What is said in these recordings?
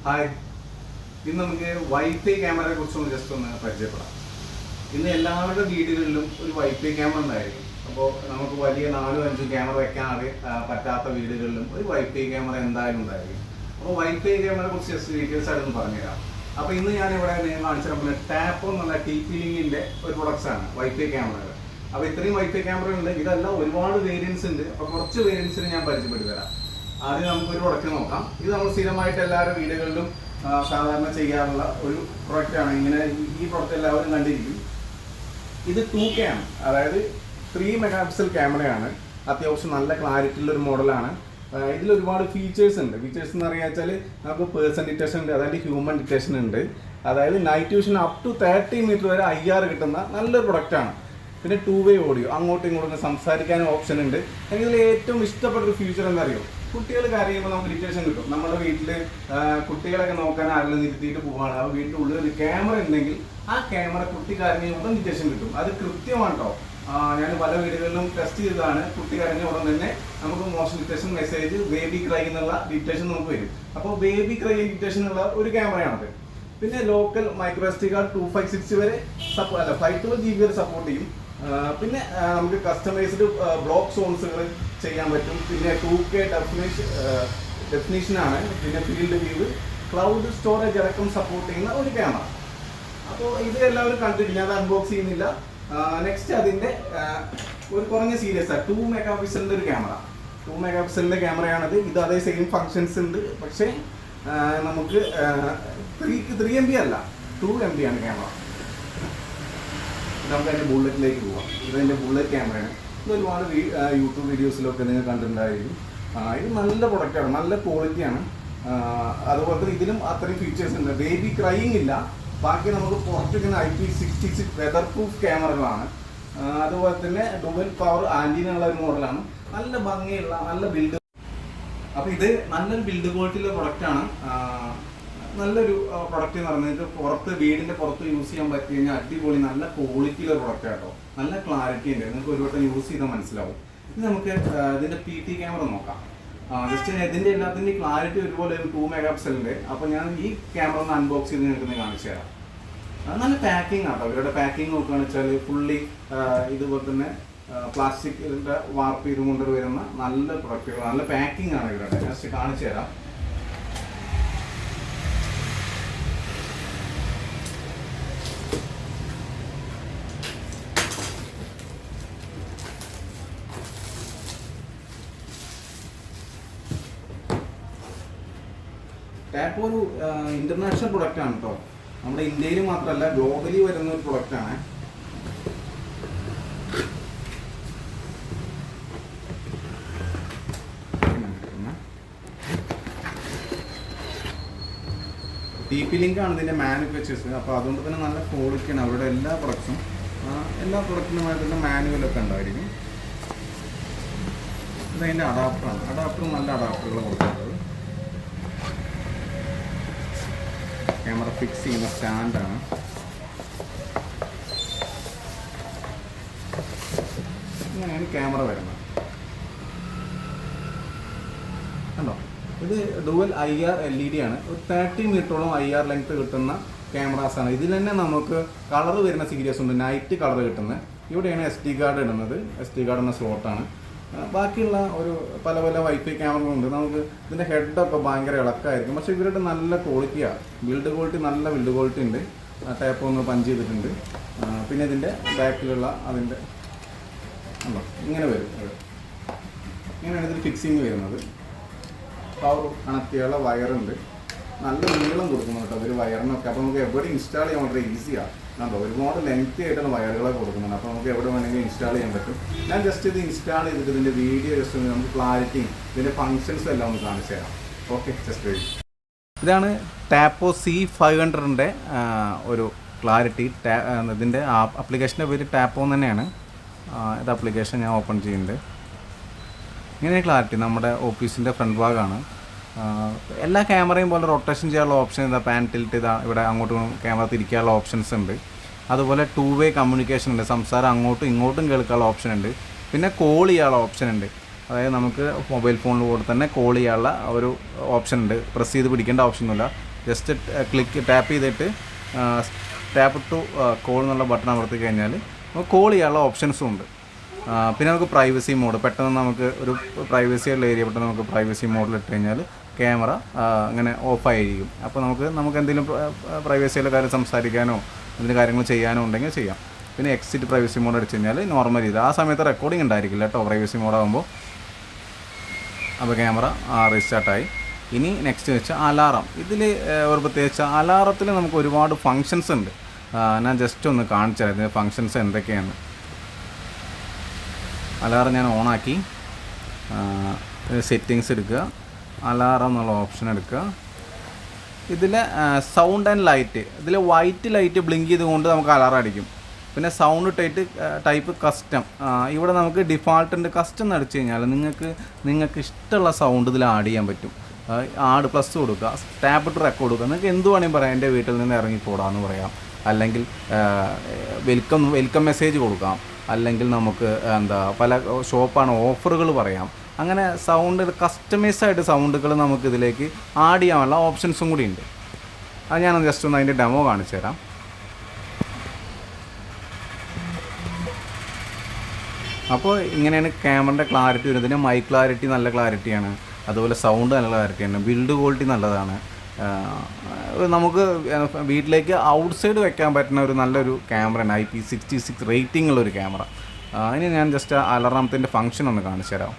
Hi, ഇന്ന് നമുക്ക് wifi ക്യാമറയെ കുറിച്ചൊന്ന് ജസ്റ്റ് ഒന്ന് പരിചയപ്പെടാം. ഇന്ന് എല്ലാവരുടെ വീടുകളിലും ഒരു വൈഫൈ ക്യാമറ ഉണ്ടായിരിക്കും. അപ്പോൾ നമുക്ക് വലിയ 4-5 ക്യാമറ വെക്കാൻ പറ്റാത്ത വീടുകളിലും ഒരു വൈഫൈ ക്യാമറ എന്തായാലും ഉണ്ടായിരിക്കും. അപ്പോൾ വൈഫൈ ക്യാമറയെ കുറിച്ച് ജസ്റ്റ് ഡീറ്റെയിൽസ് ആയിട്ടൊന്ന് പറഞ്ഞുതരാം. അപ്പോൾ ഇന്ന് ഞാനിവിടെ കാണിച്ചിട്ടുള്ള ടാപ്പോ എന്നുള്ള TP-Linkന്റെ ഒരു പ്രൊഡക്ട്സ് ആണ് വൈഫൈ ക്യാമറകൾ. അപ്പോൾ ഇത്രയും വൈഫൈ ക്യാമറ ഉണ്ട്. ഇതെല്ലാം ഒരുപാട് വേരിയൻസ് ഉണ്ട്. അപ്പോൾ കുറച്ച് വേരിയൻസിന് ഞാൻ പരിചയപ്പെടുത്തി തരാം. ആദ്യം നമുക്കൊരു പ്രൊഡക്റ്റ് നോക്കാം. ഇത് നമ്മൾ സ്ഥിരമായിട്ട് എല്ലാവരുടെ വീടുകളിലും സാധാരണ ചെയ്യാറുള്ള ഒരു പ്രൊഡക്റ്റാണ്. ഇങ്ങനെ ഈ പ്രൊഡക്റ്റ് എല്ലാവരും കണ്ടിരിക്കും. ഇത് 2K ആണ്, അതായത് 3 മെഗാപിക്സൽ ക്യാമറയാണ്. അത്യാവശ്യം നല്ല ക്ലാരിറ്റിയുള്ള ഒരു മോഡലാണ്. ഇതിൽ ഒരുപാട് ഫീച്ചേഴ്സ് ഉണ്ട്. ഫീച്ചേഴ്സ് എന്ന് പറയുക നമുക്ക് പേഴ്സൺ ഡിറ്റക്ഷൻ ഉണ്ട്, അതായത് ഹ്യൂമൻ ഡിറ്റക്ഷൻ ഉണ്ട്. അതായത് night vision up to 30 metre വരെ IR കിട്ടുന്ന നല്ലൊരു പ്രൊഡക്റ്റാണ്. പിന്നെ 2-way ഓഡിയോ, അങ്ങോട്ടും ഇങ്ങോട്ടും സംസാരിക്കാനും ഓപ്ഷൻ ഉണ്ട്. എനിക്ക് ഇതിൽ ഏറ്റവും ഇഷ്ടപ്പെട്ടൊരു ഫീച്ചർ എന്താ അറിയോ? കുട്ടികൾ കരയുമ്പോൾ നമുക്ക് ഡിറ്റക്ഷൻ കിട്ടും. നമ്മുടെ വീട്ടിൽ കുട്ടികളൊക്കെ നോക്കാൻ ആരെങ്കിലും നിർത്തിയിട്ട് പോവാണ്, ആ വീട്ടിൻ്റെ ഉള്ളിൽ ഒരു ക്യാമറ ഉണ്ടെങ്കിൽ ആ ക്യാമറ കുട്ടി കരഞ്ഞ ഉടൻ ഡിറ്റക്ഷൻ കിട്ടും. അത് കൃത്യമാണ് കേട്ടോ. ഞാൻ പല വീടുകളിലും ടെസ്റ്റ് ചെയ്തതാണ്. കുട്ടി കരഞ്ഞ ഉടൻ തന്നെ നമുക്ക് motion detection message, baby cry എന്നുള്ള ഡിറ്റക്ഷൻ നമുക്ക് വരും. അപ്പോൾ ബേബി ക്രൈ ഡിറ്റക്ഷൻ ഉള്ള ഒരു ക്യാമറയാണത്. പിന്നെ ലോക്കൽ മൈക്രോ SD കാർഡ് 256 വരെ 512 GB വരെ സപ്പോർട്ട് ചെയ്യും. പിന്നെ നമുക്ക് കസ്റ്റമൈസ്ഡ് ബ്ലോക്ക് സോൺസുകൾ ചെയ്യാൻ പറ്റും. പിന്നെ 2K ഡെഫിനിഷനാണ്. പിന്നെ ഫീൽഡ് വ്യൂ, ക്ലൗഡ് സ്റ്റോറേജ് അടക്കം സപ്പോർട്ട് ചെയ്യുന്ന ഒരു ക്യാമറ. അപ്പോൾ ഇത് എല്ലാവരും കണ്ടിട്ട് ഞാൻ അൺബോക്സ് ചെയ്യുന്നില്ല. നെക്സ്റ്റ് അതിൻ്റെ ഒരു കുറഞ്ഞ സീരീസാണ് 2 മെഗാപിക്സലിൻ്റെ ഒരു ക്യാമറ. 2 മെഗാപിക്സലിൻ്റെ ക്യാമറയാണിത്. ഇത് അതേ സെയിം ഫങ്ഷൻസ് ഉണ്ട്, പക്ഷേ നമുക്ക് 3 MB അല്ല, 2 MB ആണ് ക്യാമറ. നമുക്ക് അതിൻ്റെ ബുള്ളറ്റിലേക്ക് പോവാം. ഇതെൻ്റെ ബുള്ളറ്റ് ക്യാമറയാണ്. ഇത് ഒരുപാട് യൂട്യൂബ് വീഡിയോസിലൊക്കെ നിങ്ങൾ കണ്ടിട്ടുണ്ടായിരിക്കും. ഇത് നല്ല പ്രൊഡക്റ്റാണ്, നല്ല ക്വാളിറ്റിയാണ്. അതുപോലെ തന്നെ ഇതിലും അത്രയും ഫീച്ചേഴ്സ് ഉണ്ട്. ബേബി ക്രൈയിങ് ഇല്ല. ബാക്കി നമുക്ക് പുറത്തിരിക്കുന്ന IP66 വെതർ പ്രൂഫ് ക്യാമറകളാണ്. അതുപോലെ തന്നെ ഡുവൽ പവർ ആൻറ്റീന ഉള്ള ഒരു മോഡലാണ്. നല്ല ഭംഗിയുള്ള നല്ല ബിൽഡ്. അപ്പോൾ ഇത് നല്ലൊരു ബിൽഡ് ക്വാളിറ്റിയുള്ള പ്രൊഡക്റ്റാണ്. നല്ലൊരു പ്രൊഡക്റ്റ് എന്ന് പറയുന്നത് വീടിൻ്റെ പുറത്ത് യൂസ് ചെയ്യാൻ പറ്റി കഴിഞ്ഞാൽ അടിപൊളി നല്ല ക്വാളിറ്റിയുള്ള പ്രൊഡക്റ്റ് ആട്ടോ. നല്ല ക്ലാരിറ്റി ഉണ്ട്. നിങ്ങൾക്ക് ഒരു വട്ടം യൂസ് ചെയ്താൽ മനസ്സിലാവും. ഇത് നമുക്ക് ഇതിൻ്റെ PT ക്യാമറ നോക്കാം. ജസ്റ്റ് ഇതിൻ്റെ എല്ലാത്തിൻ്റെയും ക്ലാരിറ്റി ഒരുപോലെ 2 മെഗാപിക്സലിൻ്റെ. അപ്പോൾ ഞാൻ ഈ ക്യാമറ ഒന്ന് അൺബോക്സ് ചെയ്ത് നിങ്ങൾക്ക് കാണിച്ചു തരാം. നല്ല പാക്കിംഗ് ആട്ടോ. ഇവരുടെ പാക്കിംഗ് നോക്കുകയാണെന്ന് വെച്ചാൽ ഫുള്ളി ഇതുപോലെ തന്നെ പ്ലാസ്റ്റിക്കിൻ്റെ വാർപ്പ് ചെയ്ത് കൊണ്ടുവരുന്ന നല്ല പ്രൊഡക്റ്റുകൾ, നല്ല പാക്കിംഗ് ആണ് ഇവരുടെ. ജസ്റ്റ് കാണിച്ചു തരാം. ടാപ്പോ ഒരു ഇന്റർനാഷണൽ പ്രൊഡക്റ്റ് ആണ് കേട്ടോ. നമ്മുടെ ഇന്ത്യയിൽ മാത്രമല്ല, ഗ്ലോബലി വരുന്ന ഒരു പ്രൊഡക്റ്റാണ്. TP-Link ആണ് ഇതിൻ്റെ മാനുഫാക്ചേഴ്സ്. അപ്പോൾ അതുകൊണ്ട് തന്നെ നല്ല ക്വാളിറ്റിയാണ് അവരുടെ എല്ലാ പ്രൊഡക്ട്സും. എല്ലാ പ്രൊഡക്റ്റിനുമായിട്ടുള്ള മാനുവലൊക്കെ ഉണ്ടായിരിക്കും. ഇതതിൻ്റെ അഡാപ്റ്ററാണ്. അഡാപ്റ്ററും നല്ല അഡാപ്റ്ററുകൾ കൊടുക്കുന്നത്. ക്യാമറ ഫിക്സ് ചെയ്യുന്ന സ്റ്റാൻഡാണ്. ഇങ്ങനെയാണ് ക്യാമറ വരുന്നത്. കണ്ടോ? ഇത് ഡുവൽ IR LED ആണ്. ഒരു 30 മീറ്ററോളം IR ലെങ്ത് കിട്ടുന്ന ക്യാമറാസാണ്. ഇതിൽ തന്നെ നമുക്ക് കളർ വരുന്ന സീരീസ് ഉണ്ട്, നൈറ്റ് കളർ കിട്ടുന്നത്. ഇവിടെയാണ് SD കാർഡ് ഇടുന്നത്. SD കാർഡ് എന്ന സ്ലോട്ടാണ്. ബാക്കിയുള്ള ഒരു പല വൈഫൈ ക്യാമറകളുണ്ട്. നമുക്ക് ഇതിൻ്റെ ഹെഡൊക്കെ ഭയങ്കര ഇളക്കമായിരിക്കും, പക്ഷേ ഇവരുടെ നല്ല ക്വാളിറ്റിയാണ്. ബിൽഡ് ക്വാളിറ്റി നല്ല ബിൽഡ് ക്വാളിറ്റി ഉണ്ട്. ടാപ്പ് ഒന്ന് പഞ്ച് ചെയ്തിട്ടുണ്ട്. പിന്നെ ഇതിൻ്റെ ബാക്കിലുള്ള അതിൻ്റെ ഇങ്ങനെ വരും. ഇങ്ങനെയാണ് ഇതിൽ ഫിക്സിങ് വരുന്നത്. പവർ കണക്ട് ചെയ്യാനുള്ള വയറുണ്ട്. നല്ല നീളം കൊടുക്കുന്നു കേട്ടോ ഒരു വയറിനൊക്കെ. അപ്പോൾ നമുക്ക് എവിടെ ഇൻസ്റ്റാൾ ചെയ്യാൻ വളരെ ഈസിയാണ്. കണ്ടോ, ഒരുപാട് ലെങ്തി ആയിട്ടുള്ള വയറുകളൊക്കെ കൊടുക്കുന്നുണ്ട്. അപ്പോൾ നമുക്ക് എവിടെ വേണമെങ്കിലും ഇൻസ്റ്റാൾ ചെയ്യാൻ പറ്റും. ഞാൻ ജസ്റ്റ് ഇത് ഇൻസ്റ്റാൾ ചെയ്തിട്ട് ഇതിൻ്റെ വീഡിയോ ജസ്റ്റ് നമുക്ക് ക്ലാരിറ്റിയും ഇതിൻ്റെ ഫങ്ഷൻസും എല്ലാം ഒന്ന് കാണിച്ചു തരാം. Okay, just wait. ഇതാണ് ടാപ്പോ C500ൻ്റെ ഒരു ക്ലാരിറ്റി. ഇതിൻ്റെ ആപ്ലിക്കേഷൻ്റെ പേര് ടാപ്പോ തന്നെയാണ്. ഇത് ആപ്ലിക്കേഷൻ ഞാൻ ഓപ്പൺ ചെയ്യുന്നുണ്ട്. ഇങ്ങനെ ക്ലാരിറ്റി നമ്മുടെ ഓഫീസിൻ്റെ ഫ്രണ്ട് ഭാഗമാണ്. എല്ലാ ക്യാമറയും പോലെ റൊട്ടേഷൻ ചെയ്യാനുള്ള ഓപ്ഷൻ ഇതാ, പാൻ ടിൽറ്റ് ഇതാ, ഇവിടെ അങ്ങോട്ടും ക്യാമറ തിരിക്കാനുള്ള ഓപ്ഷൻസ് ഉണ്ട്. അതുപോലെ 2-way കമ്മ്യൂണിക്കേഷൻ ഉണ്ട്. സംസാരം അങ്ങോട്ടും ഇങ്ങോട്ടും കേൾക്കാനുള്ള ഓപ്ഷൻ ഉണ്ട്. പിന്നെ കോൾ ചെയ്യാനുള്ള ഓപ്ഷൻ ഉണ്ട്. അതായത് നമുക്ക് മൊബൈൽ ഫോണിലൂടെ തന്നെ കോൾ ചെയ്യാനുള്ള ഒരു ഓപ്ഷൻ ഉണ്ട്. പ്രസ് ചെയ്ത് പിടിക്കേണ്ട ഓപ്ഷനൊന്നുമില്ല. ജസ്റ്റ് ടാപ്പ് ചെയ്തിട്ട് ടാപ്പ് ടു കോൾ എന്നുള്ള ബട്ടൺ അമർത്തി കഴിഞ്ഞാൽ നമുക്ക് കോൾ ചെയ്യാനുള്ള ഓപ്ഷൻസും ഉണ്ട്. പിന്നെ നമുക്ക് പ്രൈവസി മോഡ്, പെട്ടെന്ന് നമുക്ക് ഒരു പ്രൈവസിയുള്ള ഏരിയ പെട്ടെന്ന് നമുക്ക് പ്രൈവസി മോഡിൽ ഇട്ട് കഴിഞ്ഞാൽ ക്യാമറ അങ്ങനെ ഓഫായിരിക്കും. അപ്പോൾ നമുക്ക് എന്തെങ്കിലും പ്രൈവസിയുള്ള കാര്യം സംസാരിക്കാനോ എന്തെങ്കിലും കാര്യങ്ങൾ ചെയ്യാനോ ഉണ്ടെങ്കിൽ ചെയ്യാം. പിന്നെ എക്സിറ്റ് പ്രൈവസി മോഡ് അടിച്ച് കഴിഞ്ഞാൽ നോർമൽ ചെയ്ത് ആ സമയത്ത് റെക്കോർഡിംഗ് ഉണ്ടായിരിക്കില്ല കേട്ടോ പ്രൈവസി മോഡാകുമ്പോൾ. അപ്പോൾ ക്യാമറ റീസ്റ്റാർട്ടായി. ഇനി നെക്സ്റ്റ് വെച്ചാൽ അലാറം. ഇതിൽ ഒരു പ്രത്യേകിച്ച് അലാറത്തിൽ നമുക്ക് ഒരുപാട് ഫങ്ഷൻസ് ഉണ്ട്. ഞാൻ ജസ്റ്റ് ഒന്ന് കാണിച്ചു തരാം ഇതിൻ്റെ ഫങ്ഷൻസ് എന്തൊക്കെയാണ്. അലാറം ഞാൻ ഓണാക്കി, സെറ്റിങ്സ് എടുക്കുക, അലാറം എന്നുള്ള ഓപ്ഷൻ എടുക്കുക. ഇതിൽ സൗണ്ട് ആൻഡ് ലൈറ്റ്, ഇതിൽ വൈറ്റ് ലൈറ്റ് ബ്ലിങ്ക് ചെയ്തുകൊണ്ട് നമുക്ക് അലാറം അടിക്കും. പിന്നെ സൗണ്ട് ടൈപ്പ് കസ്റ്റം, ഇവിടെ നമുക്ക് ഡിഫാൾട്ട് ഉണ്ട്. കസ്റ്റം എന്ന് അടിച്ചു കഴിഞ്ഞാൽ നിങ്ങൾക്ക് ഇഷ്ടമുള്ള സൗണ്ട് ഇതിൽ ആഡ് ചെയ്യാൻ പറ്റും. ആഡ് പ്ലസ് കൊടുക്കുക, ടാപ്പ് ടു റെക്കോർഡ് കൊടുക്കുക. നിങ്ങൾക്ക് എന്ത് വേണമെങ്കിൽ പറയാം, എൻ്റെ വീട്ടിൽ നിന്ന് ഇറങ്ങിപ്പോടാന്ന് പറയാം, അല്ലെങ്കിൽ വെൽക്കം മെസ്സേജ് കൊടുക്കാം, അല്ലെങ്കിൽ നമുക്ക് പല ഷോപ്പാണ് ഓഫറുകൾ പറയാം. അങ്ങനെ സൗണ്ട് കസ്റ്റമൈസ്ഡായിട്ട് സൗണ്ടുകൾ നമുക്ക് ഇതിലേക്ക് ആഡ് ചെയ്യാനുള്ള ഓപ്ഷൻസും കൂടി ഉണ്ട്. അത് ഞാൻ ജസ്റ്റ് ഒന്ന് അതിൻ്റെ ഡെമോ കാണിച്ചു തരാം. അപ്പോൾ ഇങ്ങനെയാണ് ക്യാമറയുടെ ക്ലാരിറ്റി വരുന്നത്. മൈക്ക് ക്ലാരിറ്റി നല്ല ക്ലാരിറ്റിയാണ്, അതുപോലെ സൗണ്ട് നല്ല ക്ലാരിറ്റിയാണ്, ബിൽഡ് ക്വാളിറ്റി നല്ലതാണ്. നമുക്ക് വീട്ടിലേക്ക് ഔട്ട്സൈഡ് വെക്കാൻ പറ്റുന്ന ഒരു നല്ലൊരു ക്യാമറയാണ്. IP66 റേറ്റിംഗ് ഉള്ളൊരു ക്യാമറ. ഇനി ഞാൻ ജസ്റ്റ് അലാറത്തിൻ്റെ ഫംഗ്ഷൻ ഒന്ന് കാണിച്ചു തരാം.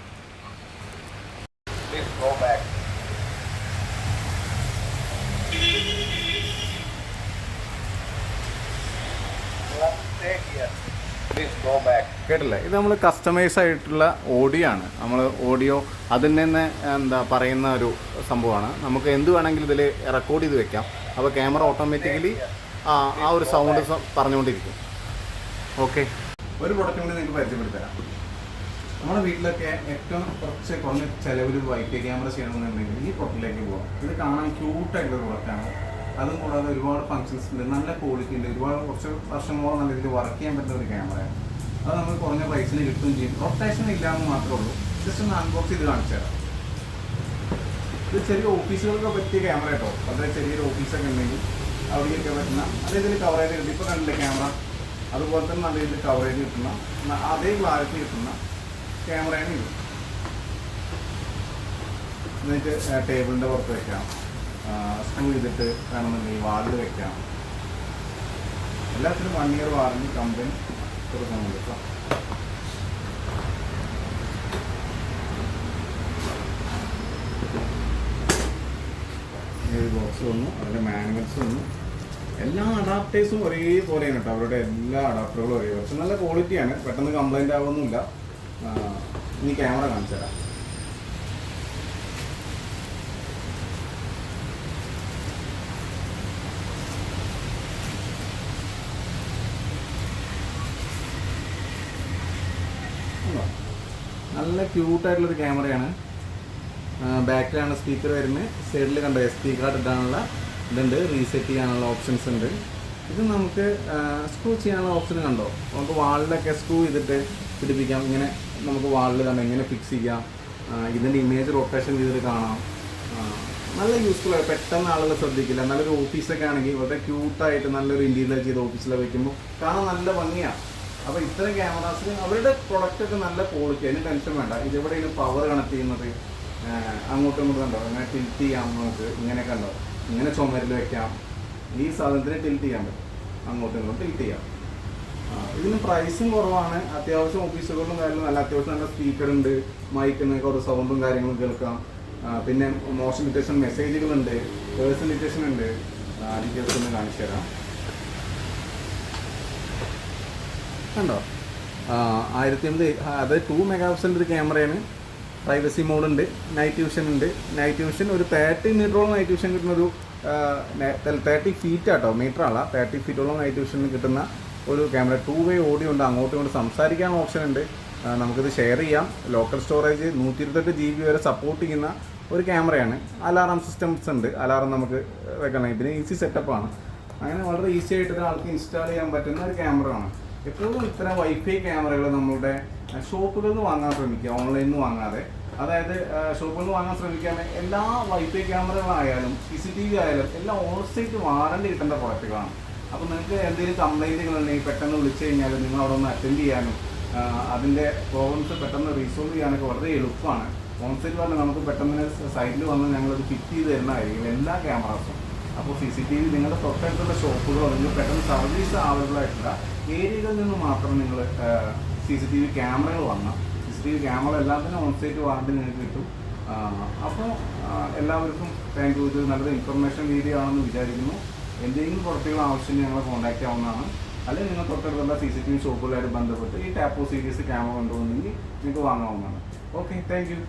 കേട്ടില്ലേ, ഇത് നമ്മൾ കസ്റ്റമൈസ് ആയിട്ടുള്ള ഓഡിയോ ആണ്. നമ്മൾ ഓഡിയോ അതിൽ നിന്ന് പറയുന്ന ഒരു സംഭവമാണ്. നമുക്ക് എന്ത് വേണമെങ്കിലും ഇതിൽ റെക്കോർഡ് ചെയ്ത് വെക്കാം. അപ്പോൾ ക്യാമറ ഓട്ടോമാറ്റിക്കലി ആ ഒരു സൗണ്ട് പറഞ്ഞുകൊണ്ടിരിക്കും. ഓക്കെ, ഒരു പ്രൊഡക്റ്റ് കൂടി നിങ്ങൾക്ക് പരിചയപ്പെടുത്തരാം. നമ്മുടെ വീട്ടിലൊക്കെ ഏറ്റവും കുറഞ്ഞ ചിലവിൽ വൈഫൈ ക്യാമറ ചെയ്യണമെന്നുണ്ടെങ്കിൽ ഈ പ്രൊഡക്റ്റിലേക്ക് പോകാം. ഇത് കാണാൻ ക്യൂട്ടായിട്ടുള്ള പ്രൊഡക്റ്റാണ്. അതും കൂടാതെ ഒരുപാട് ഫങ്ഷൻസ് ഉണ്ട്, നല്ല ക്വാളിറ്റി ഉണ്ട്, കുറച്ച് വർഷങ്ങളോളം നല്ല രീതിയിൽ വർക്ക് ചെയ്യാൻ പറ്റുന്ന ഒരു ക്യാമറയാണ്. അത് നമുക്ക് കുറഞ്ഞ പ്രൈസിൽ കിട്ടുകയും ചെയ്യും. റൊട്ടേഷൻ ഇല്ലാന്ന് മാത്രമേ ഉള്ളൂ. ജസ്റ്റ് ഒന്ന് അൺബോക്സ് ചെയ്ത് കാണിച്ചു തരാം. ഇത് ചെറിയ ഓഫീസുകൾക്ക് പറ്റിയ ക്യാമറ കേട്ടോ. വളരെ ചെറിയൊരു ഓഫീസൊക്കെ ഉണ്ടെങ്കിൽ അവിടേക്കൊക്കെ പറ്റുന്ന അതേ ഇതിൽ കവറേജ് കിട്ടും. ഇപ്പോൾ കണ്ടില്ലേ ക്യാമറ, അതുപോലെ തന്നെ നല്ല രീതിയിൽ കവറേജ് കിട്ടുന്ന അതേ ക്ലാരിറ്റി കിട്ടുന്ന ക്യാമറയാണ് ഇത്. എന്നിട്ട് ടേബിളിൻ്റെ പുറത്ത് വെക്കാം, സ്ക്രൂ ചെയ്തിട്ട് വേണമെന്നുണ്ടെങ്കിൽ വാളിൽ വെക്കാം. എല്ലാത്തിനും 1 ഇയർ വാറണ്ടി കമ്പനി കൊടുക്കുന്നുണ്ട് കേട്ടോ. ഈ ബോക്സ് വന്നു, അതിൻ്റെ മാനുവൽസ് വന്നു. എല്ലാ അഡാപ്റ്റേഴ്സും ഒരേപോലെയാണ് കേട്ടോ. അവരുടെ എല്ലാ അഡാപ്റ്ററുകളും ഒരേ, പക്ഷെ നല്ല ക്വാളിറ്റിയാണ്, പെട്ടെന്ന് കംപ്ലൈൻ്റ് ആവുമൊന്നുമില്ല. ഇനി ക്യാമറ കാണിച്ചു തരാം. നല്ല ക്യൂട്ടായിട്ടുള്ളൊരു ക്യാമറയാണ്. ബാക്കിലാണ് സ്പീക്കർ വരുന്നത്. സൈഡിൽ കണ്ടോ SD കാർഡ് ഇടാനുള്ള ഇതുണ്ട്, റീസെറ്റ് ചെയ്യാനുള്ള ഓപ്ഷൻസ് ഉണ്ട്. ഇത് നമുക്ക് സ്ക്രൂ ചെയ്യാനുള്ള ഓപ്ഷൻ കണ്ടോ. നമുക്ക് വാളിലൊക്കെ സ്ക്രൂ ചെയ്തിട്ട് പിടിപ്പിക്കാം. ഇങ്ങനെ നമുക്ക് വാളിൽ കണ്ടോ ഇങ്ങനെ ഫിക്സ് ചെയ്യാം. ഇതിൻ്റെ ഇമേജ് റൊട്ടേഷൻ ചെയ്തിട്ട് കാണാം. നല്ല യൂസ്ഫുൾ ആണ്, പെട്ടെന്ന് ആളുകൾ ശ്രദ്ധിക്കില്ല. നല്ലൊരു ഓഫീസൊക്കെ ആണെങ്കിൽ വളരെ ക്യൂട്ടായിട്ട് നല്ലൊരു ഇൻറ്റീരിയർ ചെയ്ത ഓഫീസിലൊക്കെ വയ്ക്കുമ്പോൾ കാണാൻ നല്ല ഭംഗിയാണ്. അപ്പോൾ ഇത്തരം ക്യാമറാസിന് അവരുടെ പ്രൊഡക്റ്റൊക്കെ നല്ല ക്വാളിറ്റി, അതിന് ടെൻഷൻ വേണ്ട. ഇതെവിടെയാണ് പവർ കണക്ട് ചെയ്യുന്നത്, അങ്ങോട്ടും ഇങ്ങോട്ടും കണ്ടോ, അങ്ങനെ ടിൽറ്റ് ചെയ്യാം. നമുക്ക് ഇങ്ങനെയൊക്കെ ഉണ്ടോ, ഇങ്ങനെ ചുമരിൽ വെക്കാം. ഈ സാധനത്തിന് ടിൽറ്റ് ചെയ്യാൻ പറ്റും, അങ്ങോട്ടും ഇങ്ങോട്ടും ടിൽറ്റ് ചെയ്യാം. ഇതിന് പ്രൈസും കുറവാണ്. അത്യാവശ്യം ഓഫീസുകളിലും കാര്യങ്ങളും നല്ല അത്യാവശ്യം നല്ല സ്പീക്കർ ഉണ്ട്, മൈക്കിന് കുറച്ച് സൗണ്ടും കാര്യങ്ങളും കേൾക്കാം. പിന്നെ മോഷൻ ഡിറ്റക്ഷൻ മെസ്സേജുകളുണ്ട്, പേഴ്സൺ ഡിറ്റക്ഷൻ ഉണ്ട്. ഡീറ്റെയിൽസ് ഒന്ന് കാണിച്ചു തരാം. കണ്ടോ, 1080, അതായത് 2 മെഗാപിക്സലിൻ്റെ ഒരു ക്യാമറയാണ്. പ്രൈവസി മോഡുണ്ട്, നൈറ്റ് വിഷൻ ഉണ്ട്. നൈറ്റ് വിഷൻ ഒരു 30 മീറ്ററോളം നൈറ്റ് വിഷൻ കിട്ടുന്നൊരു 30 ഫീറ്റ് ആട്ടോ, മീറ്റർ അല്ല, 30 ഫീറ്റോളം നൈറ്റ് വിഷൻ കിട്ടുന്ന ഒരു ക്യാമറ. 2 വേ ഓഡിയോ ഉണ്ട്, അങ്ങോട്ടും ഇങ്ങോട്ട് സംസാരിക്കാനുള്ള ഓപ്ഷൻ ഉണ്ട്. നമുക്കിത് ഷെയർ ചെയ്യാം. ലോക്കൽ സ്റ്റോറേജ് 128 GB വരെ സപ്പോർട്ട് ചെയ്യുന്ന ഒരു ക്യാമറയാണ്. അലാറം സിസ്റ്റംസ് ഉണ്ട്, അലാറം നമുക്ക് വെക്കണം. ഇതിന് ഈസി സെറ്റപ്പാണ്. അങ്ങനെ വളരെ ഈസി ആയിട്ട് ഒരാൾക്ക് ഇൻസ്റ്റാൾ ചെയ്യാൻ പറ്റുന്ന ഒരു ക്യാമറയാണ്. എപ്പോഴും ഇത്തരം വൈഫൈ ക്യാമറകൾ നമ്മളുടെ ഷോപ്പുകളിൽ നിന്ന് വാങ്ങാൻ ശ്രമിക്കുക, ഓൺലൈനിൽ നിന്ന് വാങ്ങാതെ. അതായത് ഷോപ്പിൽ നിന്ന് വാങ്ങാൻ ശ്രമിക്കാൻ എല്ലാ വൈഫൈ ക്യാമറകളായാലും CCTV ആയാലും എല്ലാം ഓൺസൈറ്റ് വാറണ്ടി കിട്ടേണ്ട പ്രൊഡക്റ്റുകളാണ്. അപ്പോൾ നിങ്ങൾക്ക് എന്തെങ്കിലും കംപ്ലൈൻറ്റുകളുണ്ടെങ്കിൽ പെട്ടെന്ന് വിളിച്ചു കഴിഞ്ഞാൽ നിങ്ങൾ അവിടെ ഒന്ന് അറ്റൻഡ് ചെയ്യാനും അതിൻ്റെ പ്രോബ്ലംസ് പെട്ടെന്ന് റീസോൾവ് ചെയ്യാനൊക്കെ വളരെ എളുപ്പമാണ്. ഓൺസൈറ്റ് പറഞ്ഞാൽ നമുക്ക് പെട്ടെന്ന് സൈറ്റിൽ വന്ന് ഞങ്ങളത് ഫിറ്റ് ചെയ്ത് തരുന്നതായിരിക്കും എല്ലാ ക്യാമറാസും. അപ്പോൾ CCTV നിങ്ങളുടെ തൊട്ടടുത്തുള്ള ഷോപ്പുകളോ നിങ്ങൾ പെട്ടെന്ന് സർവീസ് അവൈലബിൾ ആയിട്ടുള്ള ഏരിയകളിൽ നിന്ന് മാത്രം നിങ്ങൾ CCTV ക്യാമറകൾ വാങ്ങാം. CCTV ക്യാമറ എല്ലാത്തിനും ഓൺസൈറ്റ് വാറണ്ടി നിങ്ങൾക്ക് കിട്ടും. അപ്പോൾ എല്ലാവർക്കും താങ്ക് യു. ഇത് നല്ലൊരു ഇൻഫർമേഷൻ വീഡിയോ ആണെന്ന് വിചാരിക്കുന്നു. എന്തെങ്കിലും പ്രൊഡക്റ്റുകൾ ആവശ്യം ഞങ്ങളെ കോൺടാക്റ്റ് ആവുന്നതാണ്. അല്ലെങ്കിൽ നിങ്ങൾ തൊട്ടടുത്തുള്ള CCTV ഷോപ്പുകളായിട്ട് ബന്ധപ്പെട്ട് ഈ ടാപ്പോ സീരീസ് ക്യാമറ കൊണ്ടുവന്നെങ്കിൽ നിങ്ങൾക്ക് വാങ്ങാവുന്നതാണ്. Okay, thank you.